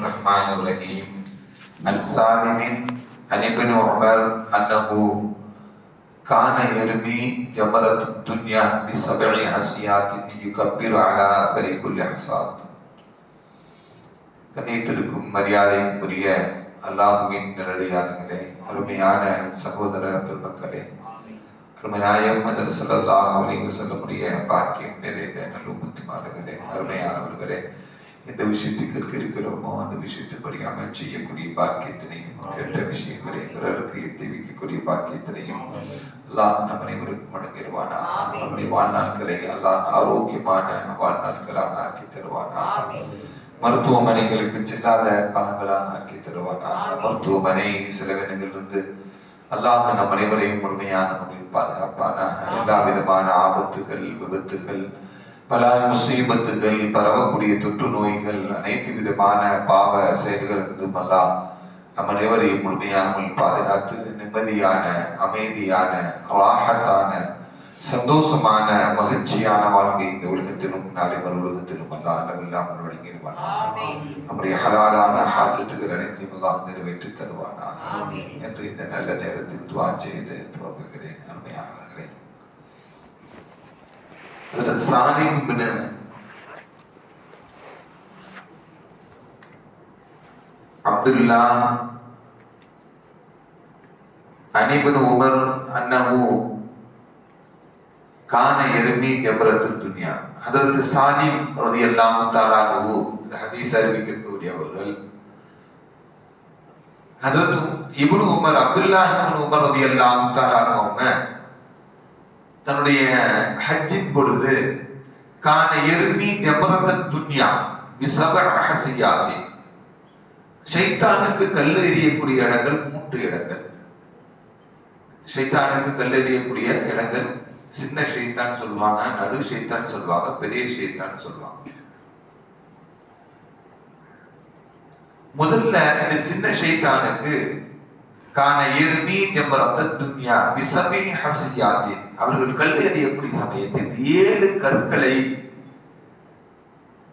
الرحمن الرحيم عن سالم عن ابن عمر أنه كان يرمي جمرة الدنيا بسبع حصيات يكبر على أثر كل حصاد. கண்ணியத்திற்கும் மரியாதைக்குரிய அல்லாஹ்வின் நல்லடியார்களே, அருமையான சகோதர பெருமக்களே, அருமைநாயகம் முஹம்மது ஸல்லல்லாஹு அலைஹி வஸல்லமுடைய பாக்கியம் நிறைந்த நல்லுபத்திமார்களே, அருமையானவர்களே, எந்த விஷயத்துக்கு இருக்கிறோமோ அந்த விஷயத்தின்படி அமல் செய்யக்கூடிய பாக்கியத்தினையும், கேட்ட விஷயங்களை பிறருக்கு எத்தி வைக்கக்கூடிய பாக்கியத்தினையும் அல்லாஹ் நம் அனைவருக்கும் வழங்கிடுவானா. நம்முடைய வாழ்நாட்களை அல்லாஹ் ஆரோக்கியமான வாழ்நாட்களாக ஆக்கி தருவானா. மருத்துவமனைகளுக்கு செல்லாத காலங்களாக ஆக்கி தருவானா. மருத்துவமனை செலவினங்களிலிருந்து அல்லாஹ் நம் அனைவரையும் முழுமையான முறையில் பாதுகாப்பானா. எல்லா விதமான ஆபத்துகள், விபத்துகள், பல முசீபத்துகள், பரவக்கூடிய தொற்று நோய்கள், அனைத்து விதமான பாவ செயல்கள் இருந்தும் அல்லாஹ் நம் அனைவரையும் முழுமையான முறையில் பாதுகாத்து நிம்மதியான, அமைதியான, ராஹத்தான, சந்தோஷமான, மகிழ்ச்சியான வாழ்க்கை இந்த உலகத்திலும் நாளை மறு உலகத்திலும் அல்லாஹ் அளவில்லாமல் வழங்கிடுவானா. நம்முடைய ஹலாலான ஹாஜத்துகள் அனைத்தையும் அல்லாஹ் நிறைவேற்றி தருவானா என்று இந்த நல்ல நேரத்தில் துஆ செய்து துவங்குகிறேன். அருமையானவர்களே, சாலிம் பின் அப்துல்லாஹ் அன் இப்னு உமர் அன்னஹு கான யர்மி ஜம்ரத்துத் துன்யா. ஹஜ்ரத் சாலிம் ரலியல்லாஹு தஆலா அன்ஹு இந்த ஹதீஸ் அறிவிக்கக்கூடியவர்கள். ஹஜ்ரத் இப்னு உமர், அப்துல்லாஹ் இப்னு உமர் ரலியல்லாஹு தஆலா அன்ஹு தன்னுடைய ஹஜ்ஜின் பொழுது கான யர்மி ஜம்ரத்துத் துன்யா பிஸபஅ ஹஸியாத். ஷைத்தானுக்கு கல் எறியக்கூடிய இடங்கள் 3 இடங்கள். ஷைத்தானுக்கு கல் எறியக்கூடிய இடங்கள் சின்ன ஷைத்தான் சொல்லுவாங்க, நடு ஷைத்தான் சொல்லுவாங்க, பெரிய ஷைத்தான் சொல்லுவாங்க. முதல்ல இந்த சின்ன ஷைத்தானுக்கு கான யர்மி ஜம்ரத்துத் துன்யா பிஸபஇ ஹஸியாத், அவர்கள் கல் எறியக்கூடிய சமயத்தில் 7 கற்களை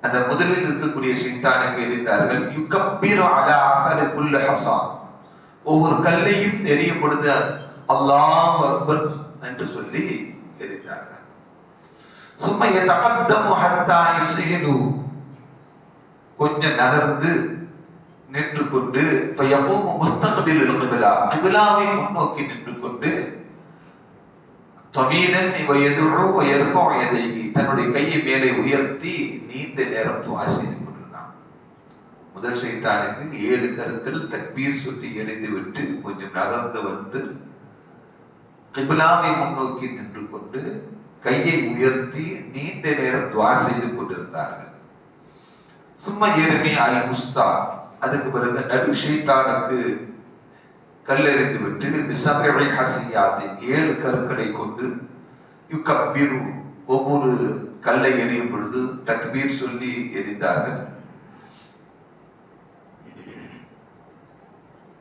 அந்த முதலில் இருக்கக்கூடிய ஷைத்தானுக்கு எறிந்தார்கள். யுகப்பிரு அலா அஸரி குல்லி ஹஸான், ஒவ்வொரு கல்லையும் எறியும் பொழுது அல்லாஹ் அக்பர் என்று சொல்லி எறிந்தார்கள். சும்ம யதகத்தமு ஹத்தா யுஸ்ஹிது, கொஞ்சம் நகர்ந்து நின்று கொண்டு ஃபயகூமு முஸ்தக்பிலுல் கிப்லா, கிப்லாவை முன்னோக்கி நின்று கொண்டு தமீதன் வயதுஉ வயர்ஃபு யதைஹி, தன்னுடைய கையை மேலே உயர்த்தி நீண்ட நேரம் துஆ செய்து கொண்டிருந்தான். முதல் ஷைத்தானுக்கு 7 கற்கள் தக்பீர் சொல்லி எறிந்து விட்டு கொஞ்சம் நகர்ந்து வந்து கிப்லாவை முன்னோக்கி நின்று கொண்டு கையை உயர்த்தி நீண்ட நேரம் துஆ செய்து கொண்டிருந்தார்கள். சும்மா யர்மி அல் முஸ்தா, அதுக்கு பிறகு நடு ஷைத்தானுக்கு கல்லெறிந்து விட்டு பிஸபஇ ஹஸியாத், 7 கற்களை கொண்டு யுகப்பிரு, ஒவ்வொரு கல்லை எறியும் பொழுது தக்பீர் சொல்லி எறிந்தார்கள்.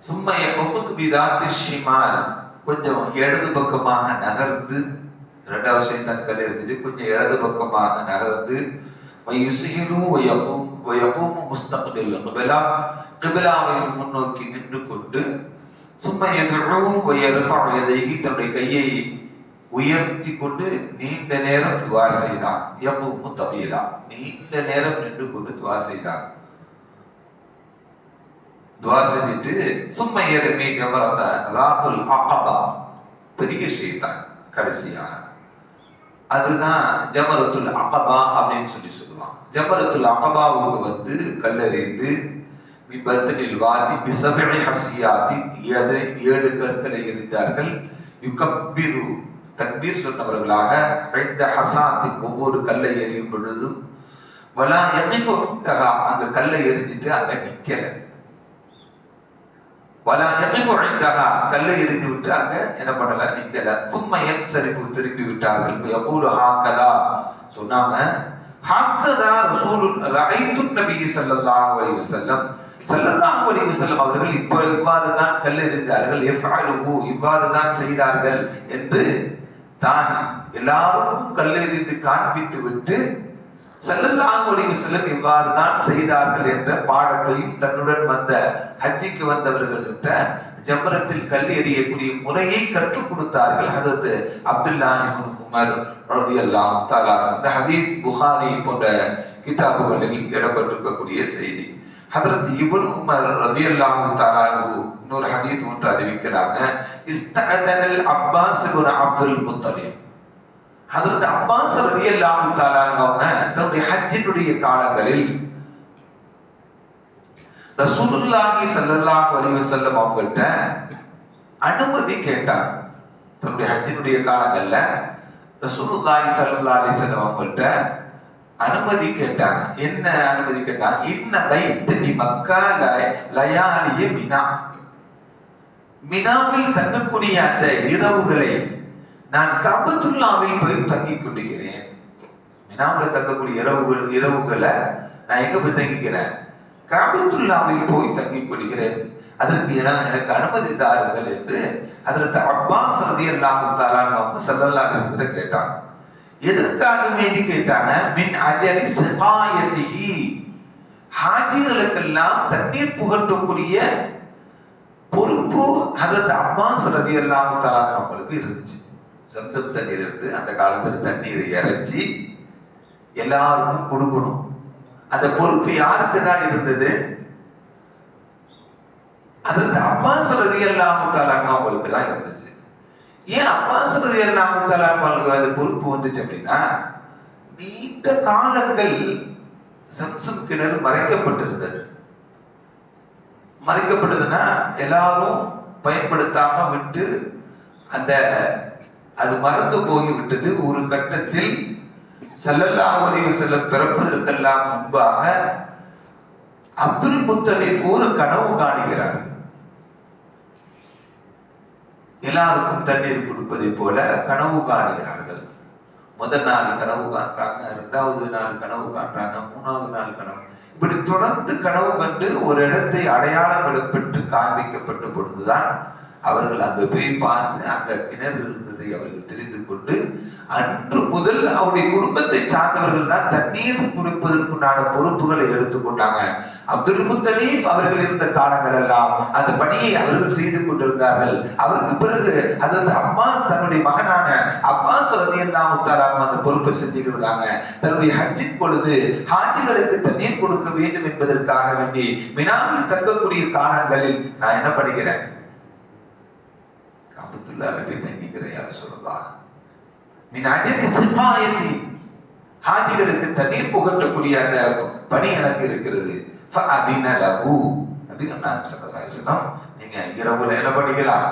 சும்ம யகுது பிதாத்தி ஷிமால், கொஞ்சம் இடது பக்கமாக நகர்ந்து, இரண்டாவது ஷைத்தான் கல் எறிந்துட்டு கொஞ்சம் இடது பக்கமாக நகர்ந்து வயுஸ்ஹிது வயகூமு முஸ்தக்பில் கிப்லா, கிப்லாவை முன்னோக்கி நின்று கொண்டு சும்ம யதுஉ வயர்ஃபு யதைஹி, தன்னுடைய கையை உயர்த்தி கொண்டு நீண்ட நேரம் துஆ செய்தான். யகூமு தபீலா, நீண்ட நேரம் நின்று கொண்டு துஆ செய்தான். துஆ செஞ்சிட்டு சும்ம யர்மி ஜம்ரத ராத்துல் அகபா, பெரிய ஷைத்தான் கடைசியாக, அதுதான் ஜமரத்துல் அகபா அப்படின்னு சொல்லி சொல்லுவாங்க. ஜமரத்துல் அகபாவுக்கு வந்து கல்லெறிந்து விபத்தனில் வாதி பிஸபஇ ஹஸியாத், 7 கற்களை எறிந்தார்கள். யுகப்பிரு, தக்பீர் சொன்னவர்களாக, இந்த ஹஸாத், ஒவ்வொரு கல்லை எறியும் பொழுதும் வலா யகிஃபு இன்தஹா, அந்த கல்லை எறிஞ்சிட்டு அங்க நிக்கல. வலா யகிஃபு இன்தஹா, கல்லை எறிந்து விட்டு அங்க என்ன பண்ணல, நிக்கல. சும்ம யன்சரிஃபு, திருப்பி விட்டார்கள். யகூலு ஹாகதா, சொன்னாங்க ஹாகதா ரசூலுல் ரஅய்து நபி ஸல்லல்லாஹு அலைஹி வஸல்லம், ஸல்லல்லாஹு அலைஹி வஸல்லம் அவர்கள் இவ்வாறு தான் கல் எறிந்தார்கள். யஃஅலுஹு, இவ்வாறு தான் செய்தார்கள் என்று தான் எல்லாருக்கும் கல் எறிந்து காண்பித்து விட்டு ஸல்லல்லாஹு அலைஹி வஸல்லம் இவ்வாறு தான் செய்தார்கள் என்ற பாடத்தையும் தன்னுடன் வந்த ஹஜ்ஜிக்கு வந்தவர்கள்கிட்ட ஜம்ரத்தில் கல் எறியக்கூடிய முறையை கற்றுக் கொடுத்தார்கள் ஹதரத் அப்துல்லாஹ் இப்னு உமர் ரலியல்லாஹு தஆலா. இந்த ஹதீஸ் புகாரி போன்ற கிதாபுகளில் இடம்பெற்றிருக்கக்கூடிய செய்தி. ஹதரத் இப்னு உமர் ரலியல்லாஹு தஆலா இன்னொரு ஹதீஸ் ஒன்று அறிவிக்கிறாங்க. இஸ்தஅதனல் அப்பாஸ் இப்னு அப்துல் முத்தலிப். ஹதரத் அப்பாஸ் ரலியல்லாஹு தஆலா அவங்க தன்னுடைய ஹஜ்ஜினுடைய காலங்களில் ரசூலுல்லாஹி ஸல்லல்லாஹு அலைஹி வஸல்லம் அவங்கள்ட்ட அனுமதி கேட்டாங்க. தன்னுடைய ஹஜ்ஜினுடைய காலங்கள்ல ரசூலுல்லாஹி ஸல்லல்லாஹு அலைஹி வஸல்லம் அவங்கள்ட்ட அனுமதி கேட்டாங்க. என்ன அனுமதி கேட்டாங்க? இன்ன பைத்தனி மக்கா லயாலிய மினா. மினாவில் தங்கக்கூடிய அந்த இரவுகளை நான் கஅபத்துல்லாவில் போய் தங்கிக் கொள்கிறேன். மினாவில் தங்கக்கூடிய இரவுகளை நான் எங்க போய் தங்கிக்கிறேன்? கஅபத்துல்லாவில் போய் தங்கிக் கொள்கிறேன். அதற்கு எனக்கு அனுமதி தாருங்கள் என்று ஹஜ்ரத் அப்பாஸ் ரலியல்லாஹு தஆலா அவங்க ஸல்லல்லாஹு அலைஹி வஸல்லம் கேட்டாங்க. எதற்காக வேண்டி கேட்டாங்க? மின் அஜலி ஸகாயதிஹி. ஹாஜிகளுக்கெல்லாம் தண்ணீர் புகட்டக்கூடிய பொறுப்பு ஹஜ்ரத் அப்பாஸ் ரலியல்லாஹு தஆலா அவங்களுக்கு இருந்துச்சு. சம்சம் தண்ணீர் இருந்து அந்த காலத்துல தண்ணீரை இறைச்சி எல்லாருக்கும் கொடுக்கணும். அந்த பொறுப்பு யாருக்கு தான் இருந்தது? ஹஜ்ரத் அப்பாஸ் ரலியல்லாஹு தஆலா அவங்களுக்கு தான் இருந்துச்சு. ஏன் அப்பாஸ் ரலியல்லாஹு தஆலா அவங்களுக்கு அந்த பொறுப்பு வந்துச்சு அப்படின்னா, நீண்ட காலங்கள் சம்சம் கிணறு மறைக்கப்பட்டிருந்தது. மறைக்கப்பட்டதுன்னா எல்லாரும் பயன்படுத்தாம விட்டு அது மறந்து போய்விட்டது. ஒரு கட்டத்தில் ஸல்லல்லாஹு அலைஹி வஸல்லம் பிறப்பதற்கெல்லாம் முன்பாக அப்துல் முத்தலிப் ஒரு கனவு காணுகிறார். எல்லாருக்கும் தண்ணீர் கொடுப்பதை போல கனவு காணுகிறார்கள். முதல் நாள் கனவு காண்றாங்க, இரண்டாவது நாள் கனவு காண்றாங்க, மூணாவது நாள் கனவு. இப்படி தொடர்ந்து கனவு கண்டு ஒரு இடத்தை அடையாளம் பெற்று காண்பிக்கப்பட்ட பொழுதுதான் அவர்கள் அங்கு போய் பார்த்து அங்க கிணறு இருந்ததை அவர்கள் தெரிந்து கொண்டு அன்று முதல் அவருடைய குடும்பத்தை சார்ந்தவர்கள் தான் தண்ணீர் குடிப்பதற்குண்டான பொறுப்புகளை எடுத்துக்கொண்டாங்க. அப்துல் முத்தலீப் அவர்கள் இருந்த காலங்கள் எல்லாம் அந்த பணியை அவர்கள் செய்து கொண்டிருந்தார்கள். அவருக்கு பிறகு அதாவது அப்பாஸ் தன்னுடைய மகனான அப்பாஸ் ரலியல்லாஹு தஆலா அந்த பொறுப்பை செஞ்சுக்கிறாங்க. தன்னுடைய ஹஜ்ஜின் பொழுது ஹாஜிகளுக்கு தண்ணீர் கொடுக்க வேண்டும் என்பதற்காக வேண்டி மினாவில் தங்கக்கூடிய காலங்களில் நான் என்ன பண்ணுகிறேன்? கஅபத்துல்லாஹ்ல போய் தங்கிக்கிறேன் யா ரசூலுல்லாஹ். மின் அஜலி ஸகாயதி. ஹாஜிகளுக்கு தண்ணீர் புகட்டக்கூடிய அந்த பணி எனக்கு இருக்கிறது. ஃபஅதின லஹு. நபிகள் நாயகம் ஸல்லல்லாஹு அலைஹி வஸல்லம் நீங்க இரவுல என்ன பண்ணிக்கலாம்?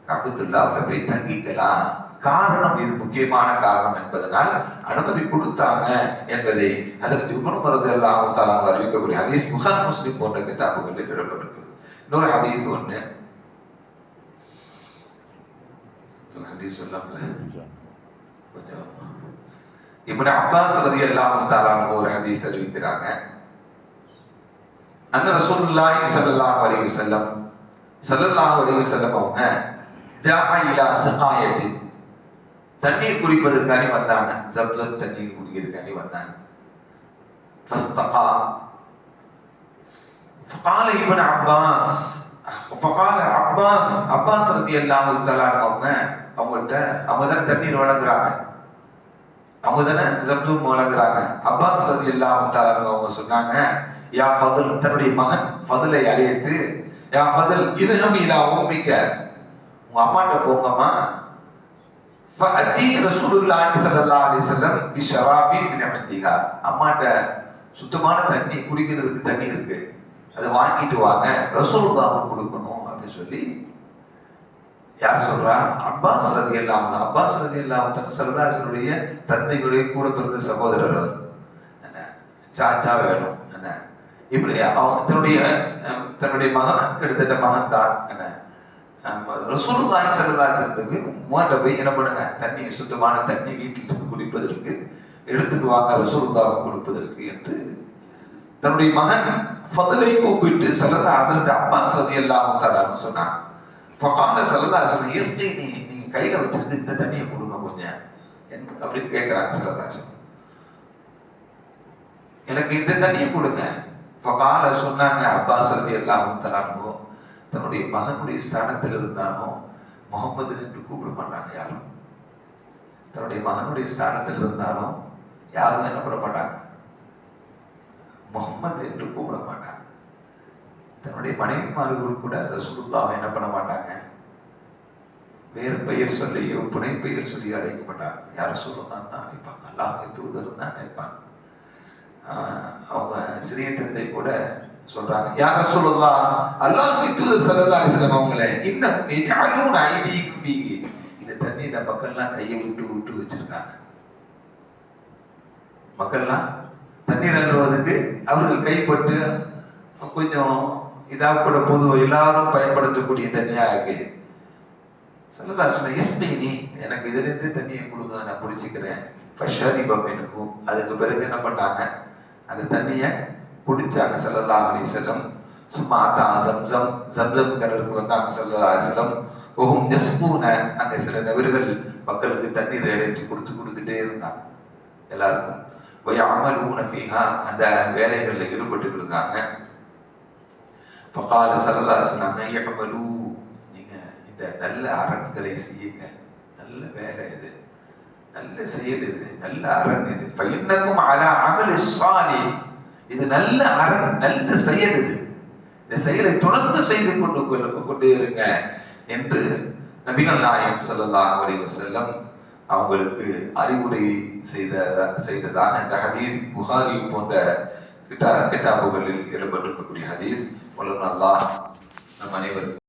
கஅபத்துல்லாஹ்ல போய் தங்கிக்கலாம். காரணம் இது முக்கியமான காரணம் என்பதனால் அனுமதி கொடுத்தாங்க என்பதை ஹஜ்ரத் இப்னு உமர் ரலியல்லாஹு தஆலா அறிவிக்கக்கூடிய ஹதீஸ் புகாரி முஸ்லிம் போன்ற கிதாபுகளில் இடம்பெற்றிருக்கிறது. இன்னொரு ஹதீஸ் ஒன்று ஹதீஸ் சொல்லலாம்ல கொஞ்சம். இப்னு அப்பாஸ் ரலியல்லாஹு தஆலா ஒரு ஹதீஸ் அறிவிக்கிறாங்க. அன்ன ரசூலுல்லாஹி ஸல்லல்லாஹு அலைஹி வஸல்லம் அவங்க ஜாஅ இலா ஸகாயத்தி. தண்ணீர் குடிப்பதற்காக வந்தாங்க. ஜம்சம் தண்ணீர் குடிக்கிறதுக்காக வந்தாங்க. ஃபஸ்தகா فقال ابن عباس فقال عباس رضي الله تعالى அவங்கள்ட்ட அவங்க தான் தண்ணீர் வழங்குறாங்க. அவங்க தானே ஜம்சம் வழங்குறாங்க. அப்பாஸ் ரலியல்லாஹு தஆலா அவங்க சொன்னாங்க, யா ஃபதுல், தன்னுடைய மகன் ஃபதுலை அழைத்து, யா ஃபதுல் இதுஹம் இலா உம்மிக, உங்க அம்மாட்ட போங்கம்மா. ஃபஅதி ரசூலுல்லாஹி ஸல்லல்லாஹு அலைஹி வஸல்லம் பிஷராபின் மின் இந்திஹா. அம்மாட்ட சுத்தமான தண்ணி குடிக்கிறதுக்கு தண்ணி இருக்கு, அதை வாங்கிட்டு வாங்க, ரசூலுல்லாஹ்வுக்கு கொடுக்கணும் அப்படின்னு சொல்லி யார் சொல்றா? அப்பாஸ் ரலியல்லாஹு அன்ஹு. அப்பாஸ் ரலியல்லாஹு அன்ஹு ஸல்லல்லாஹு அலைஹி வஸல்லம் தந்தையுடைய கூட பிறந்த சகோதரர் அவர். என்ன சாச்சா வேணும் என்ன இப்படி தன்னுடைய மகன் கிட்டத்தட்ட மகன் தான் என்ன ரசூலுல்லாஹி ஸல்லல்லாஹு அலைஹி வஸல்லத்துக்கு மோட்ட போய் என்ன பண்ணுங்க, தண்ணி சுத்தமான தண்ணி வீட்டில் இருக்கு குடிப்பதற்கு எடுத்துட்டு வாங்க, ரசூலுல்லாஹ்வுக்கு கொடுப்பதற்கு என்று தன்னுடைய மகன் ஃபதுலை கூப்பிட்டு ஹஜ்ரத் அப்பாஸ் ரலியல்லாஹு தஆலா சொன்னாங்க. ஃபகால ஸல்லல்லாஹு அலைஹி வஸல்லம் இஸ்கினி, நீங்க கையில வச்சிருக்க இந்த தண்ணியை கொடுங்க கொஞ்சம் அப்படின்னு கேட்கிறாங்க ஸல்லல்லாஹு அலைஹி வஸல்லம். எனக்கு இந்த தண்ணியை கொடுங்க. ஃபகால சொன்னாங்க அப்பாஸ் ரலியல்லாஹு தஆலா அன்ஹு, தன்னுடைய மகனுடைய ஸ்தானத்தில் இருந்தாலும் முகமது என்று கூப்பிட மாட்டாங்க யாரும். தன்னுடைய மகனுடைய ஸ்தானத்தில் இருந்தாலும் யாரும் என்ன பண்ண மாட்டாங்க, முகமது என்று கூப்பிட மாட்டாங்க. தன்னுடைய மனைவிமார்கள் கூட ரசூலுல்லாஹ் என்ன பண்ண மாட்டாங்க, வேறு பெயர் சொல்லியோ புனை பெயர் சொல்லி அழைக்க மாட்டாங்க. யார் சொல்லுதான் தான் அழைப்பாங்க, அல்லாஹ்வுடைய தூதர் தான் அழைப்பாங்க. அவங்க சிறிய தந்தை கூட சொல்றாங்க, யார் ரசூலுல்லாஹ், அல்லாஹ்வுடைய தூதர் ஸல்லல்லாஹு அலைஹி வஸல்லம் அவங்களே, இன்னஹும் யஜஅலூன ஐதீகும் ஃபீஹி, இந்த தண்ணீர மக்கள்லாம் கையை விட்டு விட்டு வச்சிருக்காங்க. மக்கள்லாம் தண்ணீர் அள்ளுவதற்கு அவர்கள் கைப்பட்டு கொஞ்சம் இதாக கூட பொதுவாக எல்லாரும் பயன்படுத்தக்கூடிய தண்ணியா இருக்கு. ஸல்லல்லாஹு அலைஹி வஸல்லம் இஸ்மினி, எனக்கு இதுல இருந்து தண்ணியை கொடுங்க, நான் குடிச்சுக்கிறேன். ஃபஷரிப மின்ஹு, அதுக்கு பிறகு என்ன பண்ணாங்க, அந்த தண்ணியை குடிச்சாங்க ஸல்லல்லாஹு அலைஹி வஸல்லம். சும்மா அத்தா ஜம்சம், ஜம்சம் கிணறுக்கு வந்தாங்க ஸல்லல்லாஹு அலைஹி வஸல்லம். வஹும் யஸ்கூன, அங்கே சில நபர்கள் மக்களுக்கு தண்ணீரை எடுத்து கொடுத்துட்டே இருந்தாங்க எல்லாருக்கும். வயஅமலூன ஃபீஹா, அந்த வேலைகளில் ஈடுபட்டு இருந்தாங்க. ஃபகால ஸல்லல்லாஹு அலைஹி வஸல்லம், யஅமலூ, நீங்க இந்த நல்ல அரண்களை செய்யுங்க, நல்ல வேலை இது, நல்ல செயல் இது, நல்ல அரண் இது. ஃபஇன்னகும் அலா அமலி ஸாலிஹ், இது நல்ல அரண், நல்ல செயல் இது, இந்த செயலை தொடர்ந்து செய்து கொண்டு இருங்க என்று நபிகள் நாயகம் ஸல்லல்லாஹு அலைஹி வஸல்லம் அவங்களுக்கு அறிவுரை செய்ததாக இந்த ஹதீஸ் புகாரி போன்ற கிதாபுகளில் எழுதப்பட்டிருக்கக்கூடிய ஹதீஸ். அல்லாஹ் நம் அனைவரும்